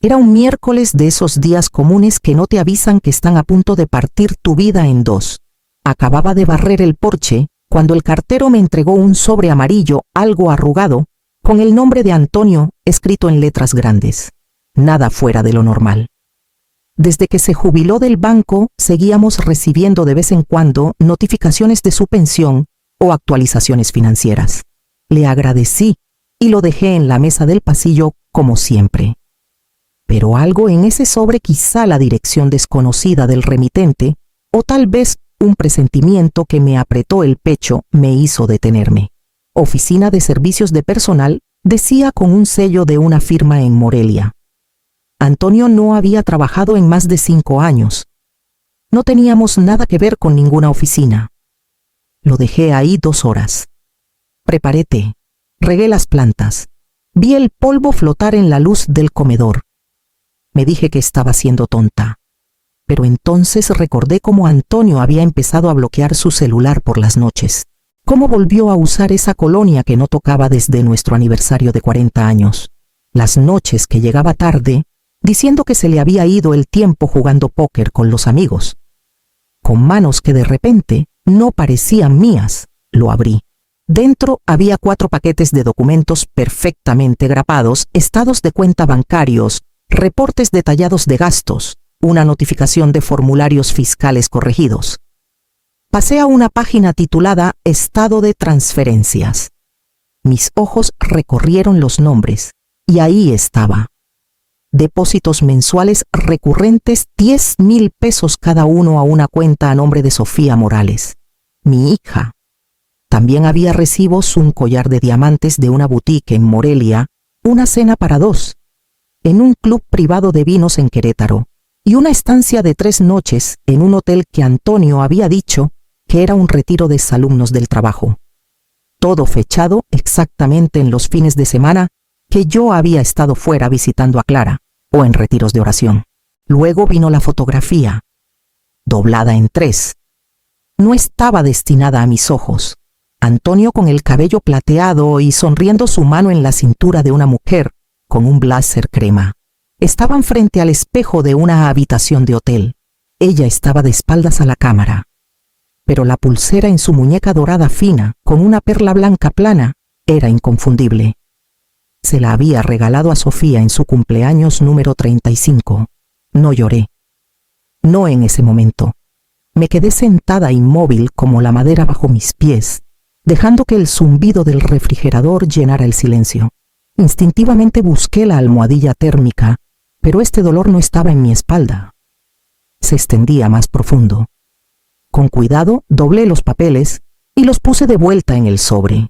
Era un miércoles de esos días comunes que no te avisan que están a punto de partir tu vida en dos. Acababa de barrer el porche cuando el cartero me entregó un sobre amarillo algo arrugado con el nombre de Antonio escrito en letras grandes. Nada fuera de lo normal. Desde que se jubiló del banco, seguíamos recibiendo de vez en cuando notificaciones de su pensión o actualizaciones financieras. Le agradecí y lo dejé en la mesa del pasillo como siempre. Pero algo en ese sobre, quizá la dirección desconocida del remitente, o tal vez un presentimiento que me apretó el pecho, me hizo detenerme. Oficina de Servicios de Personal, decía con un sello de una firma en Morelia. Antonio no había trabajado en más de 5 años. No teníamos nada que ver con ninguna oficina. Lo dejé ahí 2 horas. Preparé té, regué las plantas, vi el polvo flotar en la luz del comedor. Me dije que estaba siendo tonta. Pero entonces recordé cómo Antonio había empezado a bloquear su celular por las noches. Cómo volvió a usar esa colonia que no tocaba desde nuestro aniversario de 40 años. Las noches que llegaba tarde, diciendo que se le había ido el tiempo jugando póker con los amigos. Con manos que de repente no parecían mías, lo abrí. Dentro había 4 paquetes de documentos perfectamente grapados, estados de cuenta bancarios, reportes detallados de gastos, una notificación de formularios fiscales corregidos. Pasé a una página titulada Estado de transferencias. Mis ojos recorrieron los nombres, y ahí estaba. Depósitos mensuales recurrentes, 10,000 pesos cada uno a una cuenta a nombre de Sofía Morales, mi hija. También había recibos, un collar de diamantes de una boutique en Morelia, una cena para 2, en un club privado de vinos en Querétaro, y una estancia de 3 noches en un hotel que Antonio había dicho que era un retiro de exalumnos del trabajo. Todo fechado exactamente en los fines de semana que yo había estado fuera visitando a Clara, o en retiros de oración. Luego vino la fotografía, doblada en 3. No estaba destinada a mis ojos. Antonio con el cabello plateado y sonriendo, su mano en la cintura de una mujer con un blazer crema. Estaban frente al espejo de una habitación de hotel. Ella estaba de espaldas a la cámara. Pero la pulsera en su muñeca dorada fina, con una perla blanca plana, era inconfundible. Se la había regalado a Sofía en su cumpleaños número 35. No lloré. No en ese momento. Me quedé sentada inmóvil como la madera bajo mis pies, dejando que el zumbido del refrigerador llenara el silencio. Instintivamente busqué la almohadilla térmica, pero este dolor no estaba en mi espalda. Se extendía más profundo. Con cuidado doblé los papeles y los puse de vuelta en el sobre.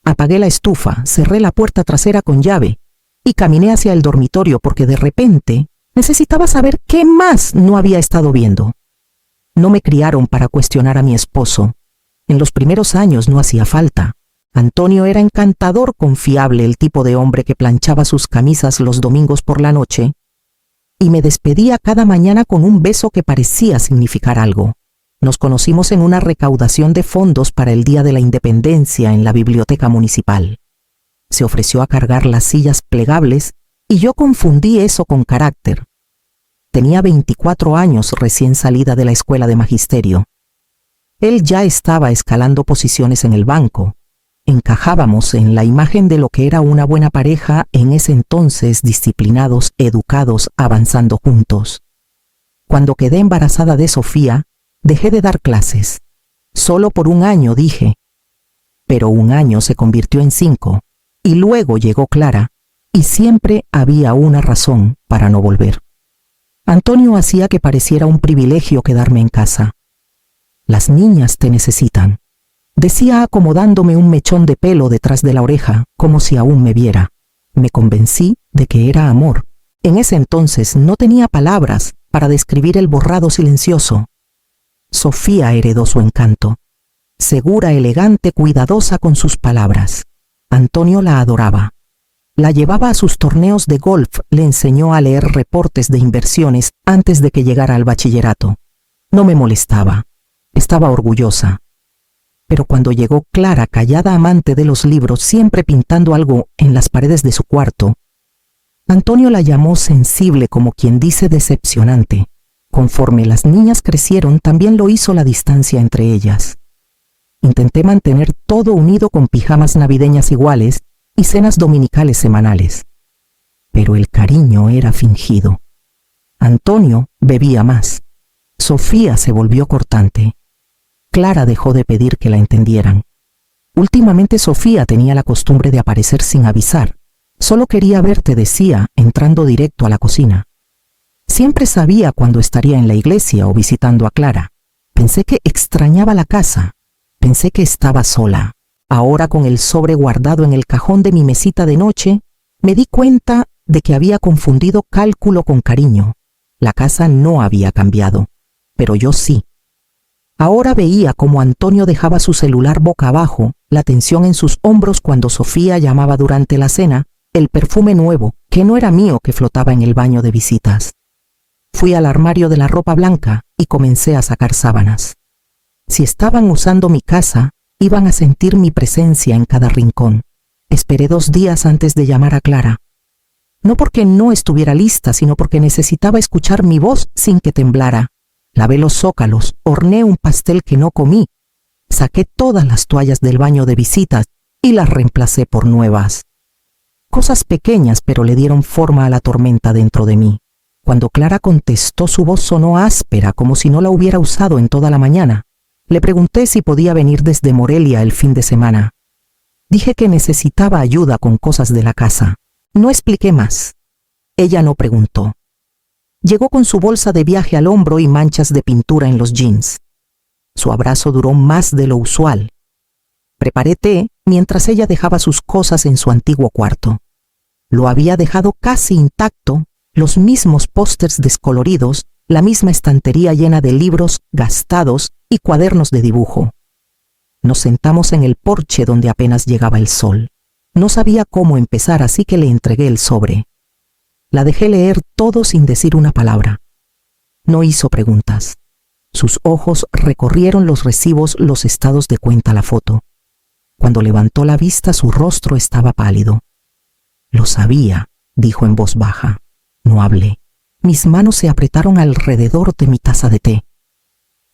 Apagué la estufa, cerré la puerta trasera con llave y caminé hacia el dormitorio porque de repente necesitaba saber qué más no había estado viendo. No me criaron para cuestionar a mi esposo. En los primeros años no hacía falta. Antonio era encantador, confiable, el tipo de hombre que planchaba sus camisas los domingos por la noche y me despedía cada mañana con un beso que parecía significar algo. Nos conocimos en una recaudación de fondos para el Día de la Independencia en la biblioteca municipal. Se ofreció a cargar las sillas plegables y yo confundí eso con carácter. Tenía 24 años recién salida de la escuela de magisterio. Él ya estaba escalando posiciones en el banco. Encajábamos en la imagen de lo que era una buena pareja en ese entonces, disciplinados, educados, avanzando juntos. Cuando quedé embarazada de Sofía, dejé de dar clases. Solo por 1 año, dije. Pero 1 año se convirtió en 5, y luego llegó Clara, y siempre había una razón para no volver. Antonio hacía que pareciera un privilegio quedarme en casa. Las niñas te necesitan, decía acomodándome un mechón de pelo detrás de la oreja, como si aún me viera. Me convencí de que era amor. En ese entonces no tenía palabras para describir el borrado silencioso. Sofía heredó su encanto. Segura, elegante, cuidadosa con sus palabras. Antonio la adoraba. La llevaba a sus torneos de golf, le enseñó a leer reportes de inversiones antes de que llegara al bachillerato. No me molestaba. Estaba orgullosa. Pero cuando llegó Clara, callada amante de los libros, siempre pintando algo en las paredes de su cuarto, Antonio la llamó sensible, como quien dice decepcionante. Conforme las niñas crecieron, también lo hizo la distancia entre ellas. Intenté mantener todo unido con pijamas navideñas iguales y cenas dominicales semanales. Pero el cariño era fingido. Antonio bebía más. Sofía se volvió cortante. Clara dejó de pedir que la entendieran. Últimamente Sofía tenía la costumbre de aparecer sin avisar. Solo quería verte, decía, entrando directo a la cocina. Siempre sabía cuándo estaría en la iglesia o visitando a Clara. Pensé que extrañaba la casa. Pensé que estaba sola. Ahora, con el sobre guardado en el cajón de mi mesita de noche, me di cuenta de que había confundido cálculo con cariño. La casa no había cambiado, pero yo sí. Ahora veía cómo Antonio dejaba su celular boca abajo, la tensión en sus hombros cuando Sofía llamaba durante la cena, el perfume nuevo, que no era mío, que flotaba en el baño de visitas. Fui al armario de la ropa blanca y comencé a sacar sábanas. Si estaban usando mi casa, iban a sentir mi presencia en cada rincón. Esperé 2 días antes de llamar a Clara. No porque no estuviera lista, sino porque necesitaba escuchar mi voz sin que temblara. Lavé los zócalos, horneé un pastel que no comí. Saqué todas las toallas del baño de visitas y las reemplacé por nuevas. Cosas pequeñas, pero le dieron forma a la tormenta dentro de mí. Cuando Clara contestó, su voz sonó áspera, como si no la hubiera usado en toda la mañana. Le pregunté si podía venir desde Morelia el fin de semana. Dije que necesitaba ayuda con cosas de la casa. No expliqué más. Ella no preguntó. Llegó con su bolsa de viaje al hombro y manchas de pintura en los jeans. Su abrazo duró más de lo usual. Preparé té mientras ella dejaba sus cosas en su antiguo cuarto. Lo había dejado casi intacto, los mismos pósters descoloridos, la misma estantería llena de libros gastados y cuadernos de dibujo. Nos sentamos en el porche donde apenas llegaba el sol. No sabía cómo empezar, así que le entregué el sobre. La dejé leer todo sin decir una palabra. No hizo preguntas. Sus ojos recorrieron los recibos, los estados de cuenta, la foto. Cuando levantó la vista, su rostro estaba pálido. Lo sabía, dijo en voz baja. No hablé. Mis manos se apretaron alrededor de mi taza de té.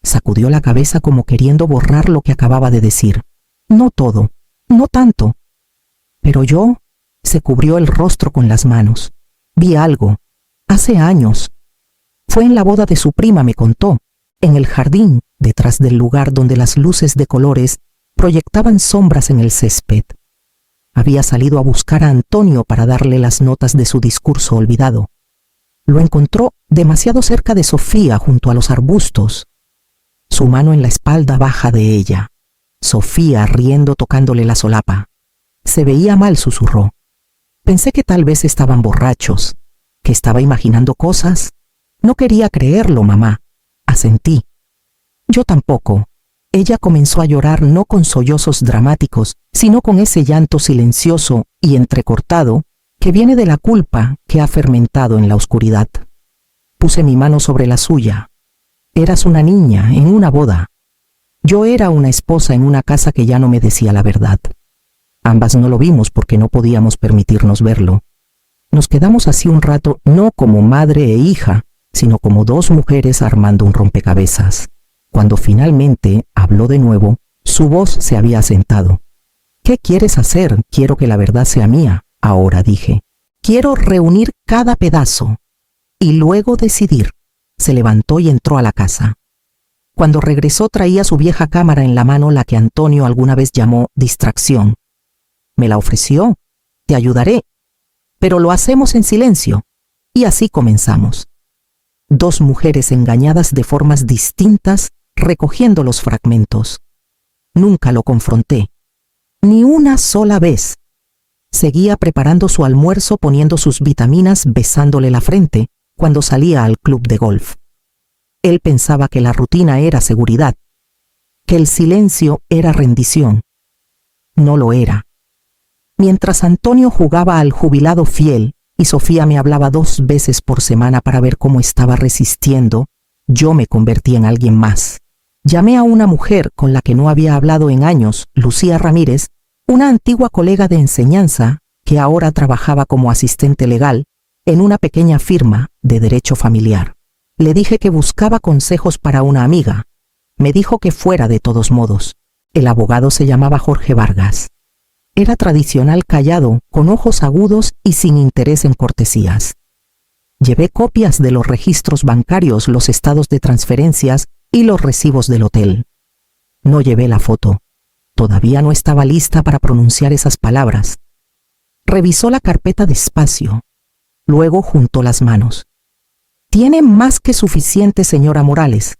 Sacudió la cabeza como queriendo borrar lo que acababa de decir. No todo, no tanto. Pero yo, se cubrió el rostro con las manos. Vi algo. Hace años. Fue en la boda de su prima, me contó. En el jardín, detrás del lugar donde las luces de colores proyectaban sombras en el césped. Había salido a buscar a Antonio para darle las notas de su discurso olvidado. Lo encontró demasiado cerca de Sofía, junto a los arbustos. Su mano en la espalda baja de ella. Sofía riendo, tocándole la solapa. Se veía mal, susurró. Pensé que tal vez estaban borrachos, que estaba imaginando cosas. No quería creerlo, mamá. Asentí. Yo tampoco. Ella comenzó a llorar, no con sollozos dramáticos, sino con ese llanto silencioso y entrecortado que viene de la culpa que ha fermentado en la oscuridad. Puse mi mano sobre la suya. Eras una niña en una boda. Yo era una esposa en una casa que ya no me decía la verdad. Ambas no lo vimos porque no podíamos permitirnos verlo. Nos quedamos así un rato, no como madre e hija, sino como 2 mujeres armando un rompecabezas. Cuando finalmente habló de nuevo, su voz se había asentado. ¿Qué quieres hacer? Quiero que la verdad sea mía. Ahora, dije. Quiero reunir cada pedazo y luego decidir. Se levantó y entró a la casa. Cuando regresó traía su vieja cámara en la mano, la que Antonio alguna vez llamó distracción. Me la ofreció. Te ayudaré. Pero lo hacemos en silencio. Y así comenzamos. 2 mujeres engañadas de formas distintas, recogiendo los fragmentos. Nunca lo confronté. Ni una sola vez. Seguía preparando su almuerzo, poniendo sus vitaminas, besándole la frente cuando salía al club de golf. Él pensaba que la rutina era seguridad, que el silencio era rendición. No lo era. Mientras Antonio jugaba al jubilado fiel y Sofía me hablaba 2 veces por semana para ver cómo estaba resistiendo, yo me convertí en alguien más. Llamé a una mujer con la que no había hablado en años, Lucía Ramírez, una antigua colega de enseñanza que ahora trabajaba como asistente legal, en una pequeña firma de derecho familiar. Le dije que buscaba consejos para una amiga. Me dijo que fuera de todos modos. El abogado se llamaba Jorge Vargas. Era tradicional callado, con ojos agudos y sin interés en cortesías. Llevé copias de los registros bancarios, los estados de transferencias y los recibos del hotel. No llevé la foto. Todavía no estaba lista para pronunciar esas palabras. Revisó la carpeta despacio. Luego juntó las manos. Tiene más que suficiente, señora Morales,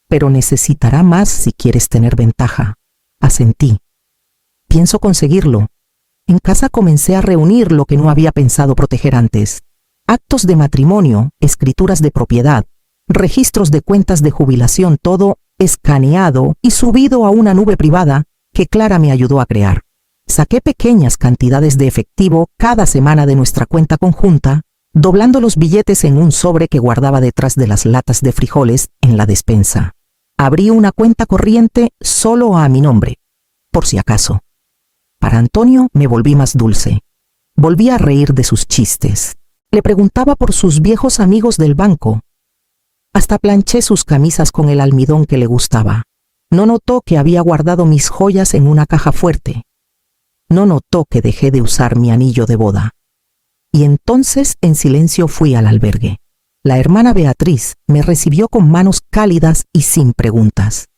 pero necesitará más si quieres tener ventaja. Asentí. Pienso conseguirlo. En casa comencé a reunir lo que no había pensado proteger antes. Actos de matrimonio, escrituras de propiedad, registros de cuentas de jubilación, todo escaneado y subido a una nube privada que Clara me ayudó a crear. Saqué pequeñas cantidades de efectivo cada semana de nuestra cuenta conjunta, doblando los billetes en un sobre que guardaba detrás de las latas de frijoles en la despensa. Abrí una cuenta corriente solo a mi nombre, por si acaso. Para Antonio me volví más dulce. Volví a reír de sus chistes. Le preguntaba por sus viejos amigos del banco. Hasta planché sus camisas con el almidón que le gustaba. No notó que había guardado mis joyas en una caja fuerte. No notó que dejé de usar mi anillo de boda. Y entonces en silencio fui al albergue. La hermana Beatriz me recibió con manos cálidas y sin preguntas.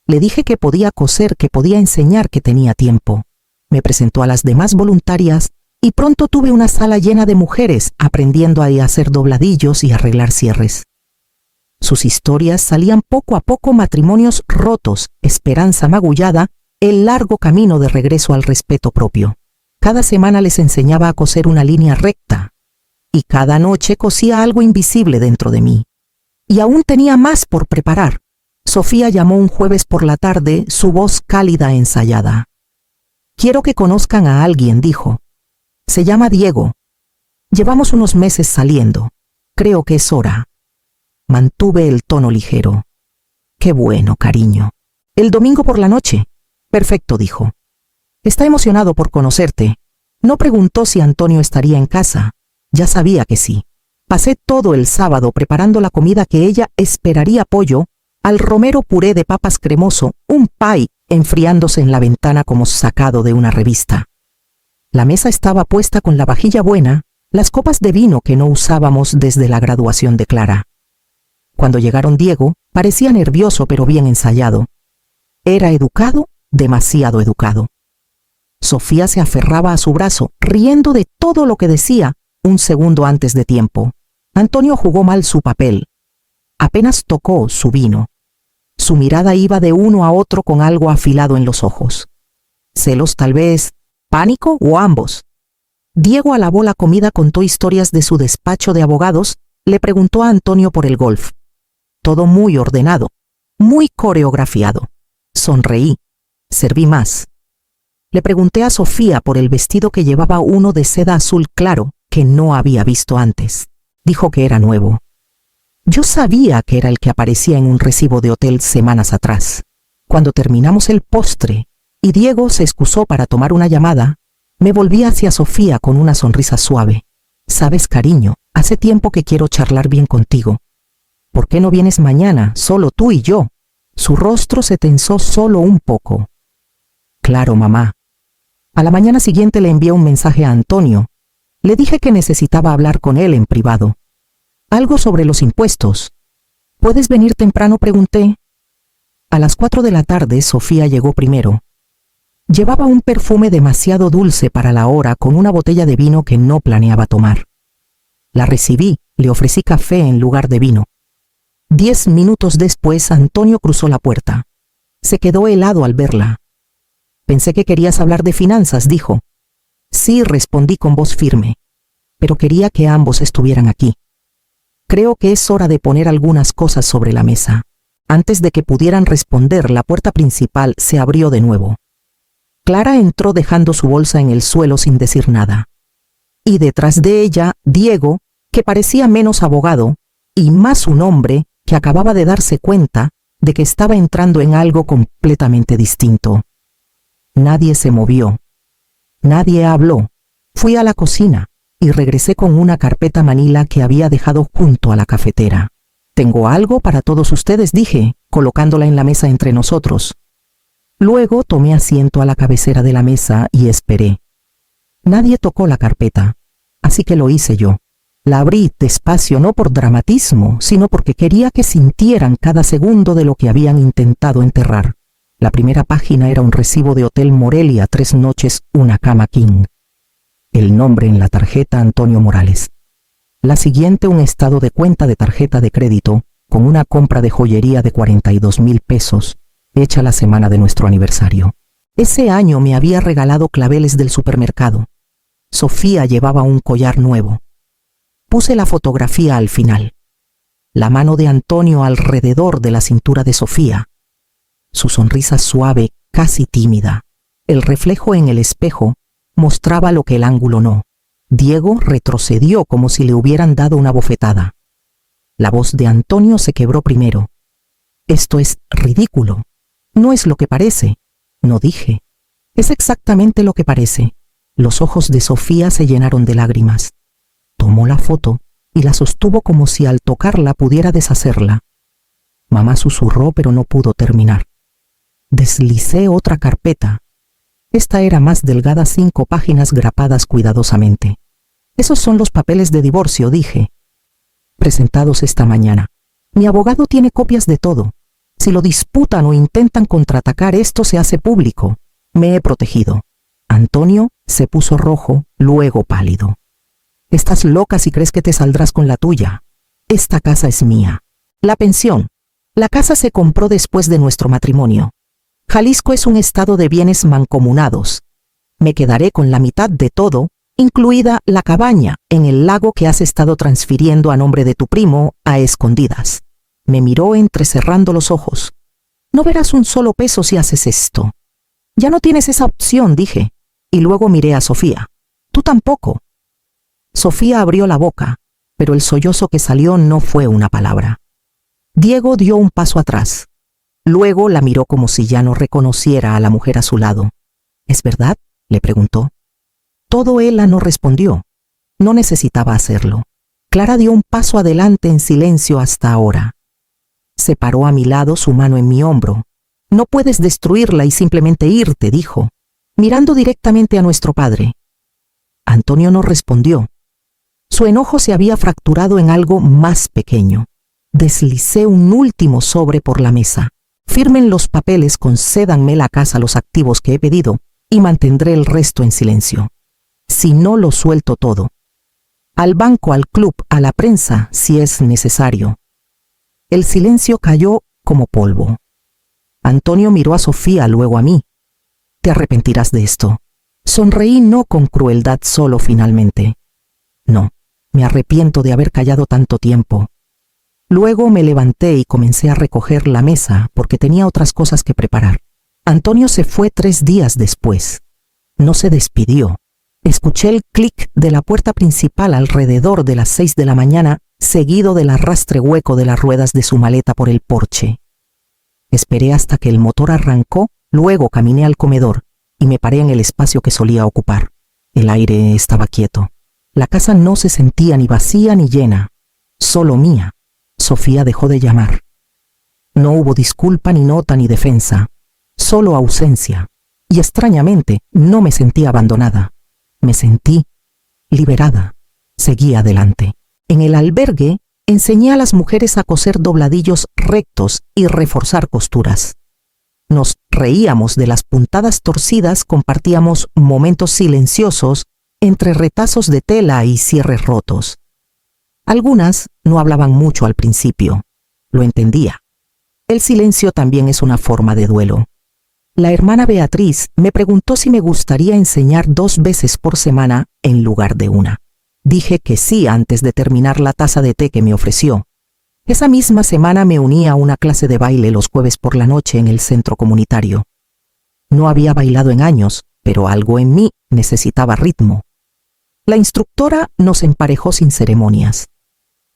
Le dije que podía coser, que podía enseñar, que tenía tiempo. Me presentó a las demás voluntarias y pronto tuve una sala llena de mujeres aprendiendo a hacer dobladillos y arreglar cierres. Sus historias salían poco a poco: matrimonios rotos, esperanza magullada, el largo camino de regreso al respeto propio. Cada semana les enseñaba a coser una línea recta y cada noche cosía algo invisible dentro de mí. Y aún tenía más por preparar. Sofía llamó un jueves por la tarde, su voz cálida e ensayada. «Quiero que conozcan a alguien», dijo. «Se llama Diego. Llevamos unos meses saliendo. Creo que es hora». Mantuve el tono ligero. «Qué bueno, cariño. El domingo por la noche». «Perfecto», dijo. «Está emocionado por conocerte». No preguntó si Antonio estaría en casa. Ya sabía que sí. Pasé todo el sábado preparando la comida que ella esperaría: pollo, al romero, puré de papas cremoso, un pie enfriándose en la ventana como sacado de una revista. La mesa estaba puesta con la vajilla buena, las copas de vino que no usábamos desde la graduación de Clara. Cuando llegaron Diego, parecía nervioso pero bien ensayado. Era educado, demasiado educado. Sofía se aferraba a su brazo, riendo de todo lo que decía, un segundo antes de tiempo. Antonio jugó mal su papel. Apenas tocó su vino. Su mirada iba de uno a otro con algo afilado en los ojos. ¿Celos tal vez? ¿Pánico o ambos? Diego alabó la comida, contó historias de su despacho de abogados, le preguntó a Antonio por el golf. Todo muy ordenado, muy coreografiado. Sonreí. Serví más. Le pregunté a Sofía por el vestido que llevaba, uno de seda azul claro, que no había visto antes. Dijo que era nuevo. Yo sabía que era el que aparecía en un recibo de hotel semanas atrás. Cuando terminamos el postre y Diego se excusó para tomar una llamada, me volví hacia Sofía con una sonrisa suave. «Sabes, cariño, hace tiempo que quiero charlar bien contigo. ¿Por qué no vienes mañana, solo tú y yo?» Su rostro se tensó solo un poco. «Claro, mamá». A la mañana siguiente le envié un mensaje a Antonio. Le dije que necesitaba hablar con él en privado. Algo sobre los impuestos. «¿Puedes venir temprano?», pregunté. A las 4 de la tarde Sofía llegó primero. Llevaba un perfume demasiado dulce para la hora, con una botella de vino que no planeaba tomar. La recibí, le ofrecí café en lugar de vino. 10 minutos después Antonio cruzó la puerta. Se quedó helado al verla. «Pensé que querías hablar de finanzas», dijo. «Sí», respondí con voz firme, «pero quería que ambos estuvieran aquí. Creo que es hora de poner algunas cosas sobre la mesa». Antes de que pudieran responder, la puerta principal se abrió de nuevo. Clara entró dejando su bolsa en el suelo sin decir nada. Y detrás de ella, Diego, que parecía menos abogado y más un hombre que acababa de darse cuenta de que estaba entrando en algo completamente distinto. Nadie se movió. Nadie habló. Fui a la cocina. y regresé con una carpeta manila que había dejado junto a la cafetera. «Tengo algo para todos ustedes», dije, colocándola en la mesa entre nosotros. Luego tomé asiento a la cabecera de la mesa y esperé. Nadie tocó la carpeta, así que lo hice yo. La abrí despacio, no por dramatismo, sino porque quería que sintieran cada segundo de lo que habían intentado enterrar. La primera página era un recibo de Hotel Morelia, 3 noches, una cama king. El nombre en la tarjeta: Antonio Morales. La siguiente, un estado de cuenta de tarjeta de crédito con una compra de joyería de 42,000 pesos, hecha la semana de nuestro aniversario. Ese año me había regalado claveles del supermercado. Sofía llevaba un collar nuevo. Puse la fotografía al final. La mano de Antonio alrededor de la cintura de Sofía. Su sonrisa suave, casi tímida. El reflejo en el espejo mostraba lo que el ángulo no. Diego retrocedió como si le hubieran dado una bofetada. La voz de Antonio se quebró primero. «Esto es ridículo. No es lo que parece», no dije. «Es exactamente lo que parece». Los ojos de Sofía se llenaron de lágrimas. Tomó la foto y la sostuvo como si al tocarla pudiera deshacerla. Mamá susurró, pero no pudo terminar. Deslicé otra carpeta. Esta era más delgada, 5 páginas grapadas cuidadosamente. «Esos son los papeles de divorcio», dije. «Presentados esta mañana. Mi abogado tiene copias de todo. Si lo disputan o intentan contraatacar, esto se hace público. Me he protegido». Antonio se puso rojo, luego pálido. «Estás loca si crees que te saldrás con la tuya. Esta casa es mía. La pensión. La casa se compró después de nuestro matrimonio. Jalisco es un estado de bienes mancomunados. Me quedaré con la mitad de todo, incluida la cabaña en el lago que has estado transfiriendo a nombre de tu primo a escondidas». Me miró entrecerrando los ojos. «No verás un solo peso si haces esto». «Ya no tienes esa opción», dije, y luego miré a Sofía. «Tú tampoco». Sofía abrió la boca, pero el sollozo que salió no fue una palabra. Diego dio un paso atrás. Luego la miró como si ya no reconociera a la mujer a su lado. «¿Es verdad?», le preguntó. Todo ella no respondió. No necesitaba hacerlo. Clara dio un paso adelante en silencio hasta ahora. Se paró a mi lado, su mano en mi hombro. «No puedes destruirla y simplemente irte», dijo, mirando directamente a nuestro padre. Antonio no respondió. Su enojo se había fracturado en algo más pequeño. Deslicé un último sobre por la mesa. «Firmen los papeles, concédanme la casa, los activos que he pedido, y mantendré el resto en silencio. Si no, lo suelto todo. Al banco, al club, a la prensa, si es necesario». El silencio cayó como polvo. Antonio miró a Sofía, luego a mí. «Te arrepentirás de esto». Sonreí, no con crueldad, solo finalmente. «No, me arrepiento de haber callado tanto tiempo». Luego me levanté y comencé a recoger la mesa porque tenía otras cosas que preparar. Antonio se fue 3 días después. No se despidió. Escuché el clic de la puerta principal alrededor de las 6 de la mañana, seguido del arrastre hueco de las ruedas de su maleta por el porche. Esperé hasta que el motor arrancó, luego caminé al comedor y me paré en el espacio que solía ocupar. El aire estaba quieto. La casa no se sentía ni vacía ni llena, solo mía. Sofía dejó de llamar. No hubo disculpa, ni nota, ni defensa, solo ausencia. Y extrañamente no me sentí abandonada. Me sentí liberada. Seguí adelante. En el albergue enseñé a las mujeres a coser dobladillos rectos y reforzar costuras. Nos reíamos de las puntadas torcidas, compartíamos momentos silenciosos entre retazos de tela y cierres rotos. Algunas no hablaban mucho al principio. Lo entendía. El silencio también es una forma de duelo. La hermana Beatriz me preguntó si me gustaría enseñar 2 veces por semana en lugar de una. Dije que sí antes de terminar la taza de té que me ofreció. Esa misma semana me uní a una clase de baile los jueves por la noche en el centro comunitario. No había bailado en años, pero algo en mí necesitaba ritmo. La instructora nos emparejó sin ceremonias.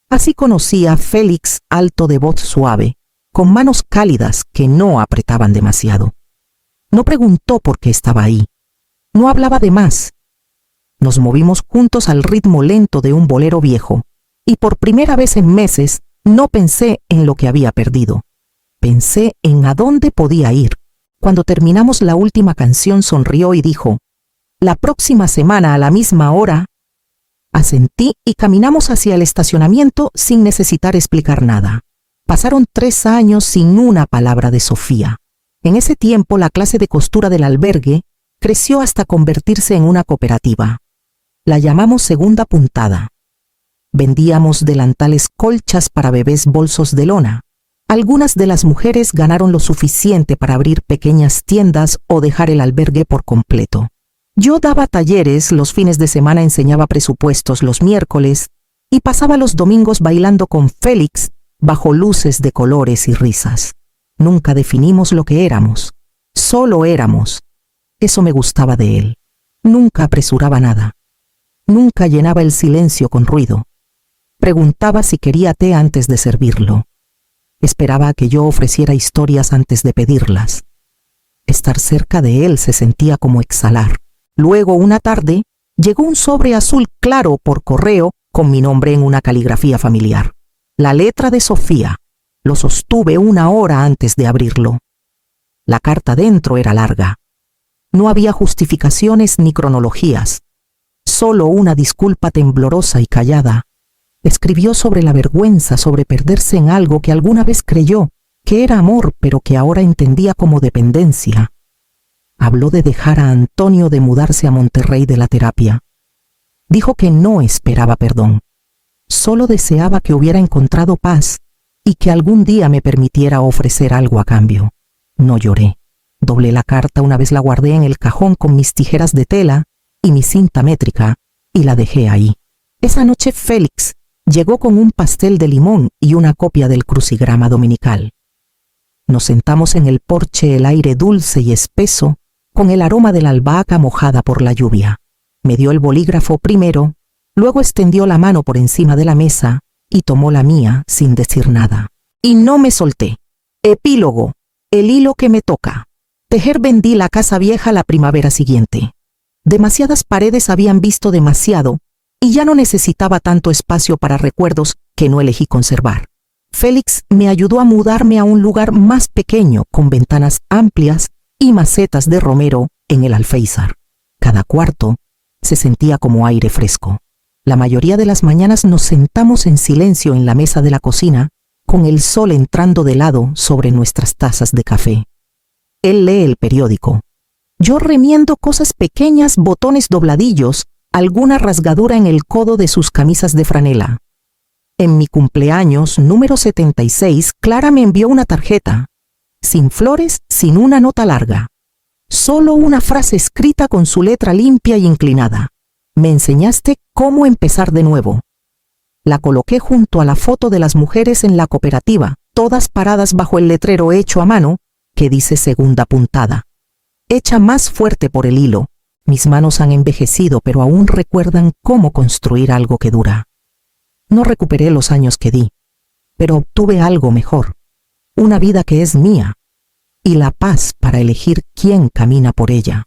Así conocí a Félix, alto, de voz suave, con manos cálidas que no apretaban demasiado. No preguntó por qué estaba ahí. No hablaba de más. Nos movimos juntos al ritmo lento de un bolero viejo, y por primera vez en meses no pensé en lo que había perdido. Pensé en a dónde podía ir. Cuando terminamos la última canción sonrió y dijo: «La próxima semana a la misma hora». Asentí y caminamos hacia el estacionamiento sin necesitar explicar nada. Pasaron 3 años sin una palabra de Sofía. En ese tiempo la clase de costura del albergue creció hasta convertirse en una cooperativa. La llamamos Segunda Puntada. Vendíamos delantales, colchas para bebés, bolsos de lona. Algunas de las mujeres ganaron lo suficiente para abrir pequeñas tiendas o dejar el albergue por completo. Yo daba talleres, los fines de semana enseñaba presupuestos los miércoles y pasaba los domingos bailando con Félix bajo luces de colores y risas. Nunca definimos lo que éramos, solo éramos. Eso me gustaba de él. Nunca apresuraba nada. Nunca llenaba el silencio con ruido. Preguntaba si quería té antes de servirlo. Esperaba a que yo ofreciera historias antes de pedirlas. Estar cerca de él se sentía como exhalar. Luego, una tarde, llegó un sobre azul claro por correo con mi nombre en una caligrafía familiar. La letra de Sofía. Lo sostuve 1 hora antes de abrirlo. La carta dentro era larga. No había justificaciones ni cronologías. Solo una disculpa temblorosa y callada. Escribió sobre la vergüenza, sobre perderse en algo que alguna vez creyó que era amor, pero que ahora entendía como dependencia. Habló de dejar a Antonio, de mudarse a Monterrey de la terapia. Dijo que no esperaba perdón. Solo deseaba que hubiera encontrado paz y que algún día me permitiera ofrecer algo a cambio. No lloré. Doblé la carta, una vez la guardé en el cajón con mis tijeras de tela y mi cinta métrica, y la dejé ahí. Esa noche Félix llegó con un pastel de limón y una copia del crucigrama dominical. Nos sentamos en el porche, el aire dulce y espeso, con el aroma de la albahaca mojada por la lluvia. Me dio el bolígrafo primero, luego extendió la mano por encima de la mesa y tomó la mía sin decir nada. Y no me solté. Epílogo. El hilo que me toca. Tejer. Vendí la casa vieja la primavera siguiente. Demasiadas paredes habían visto demasiado y ya no necesitaba tanto espacio para recuerdos que no elegí conservar. Félix me ayudó a mudarme a un lugar más pequeño, con ventanas amplias y macetas de romero en el alféizar. Cada cuarto se sentía como aire fresco. La mayoría de las mañanas nos sentamos en silencio en la mesa de la cocina, con el sol entrando de lado sobre nuestras tazas de café. Él lee el periódico. Yo remiendo cosas pequeñas, botones dobladillos, alguna rasgadura en el codo de sus camisas de franela. En mi cumpleaños, número 76, Clara me envió una tarjeta. Sin flores, sin una nota larga. Solo una frase escrita con su letra limpia y inclinada. Me enseñaste cómo empezar de nuevo. La coloqué junto a la foto de las mujeres en la cooperativa, todas paradas bajo el letrero hecho a mano, que dice Segunda Puntada. Hecha más fuerte por el hilo. Mis manos han envejecido, pero aún recuerdan cómo construir algo que dura. No recuperé los años que di, pero obtuve algo mejor. Una vida que es mía, y la paz para elegir quién camina por ella.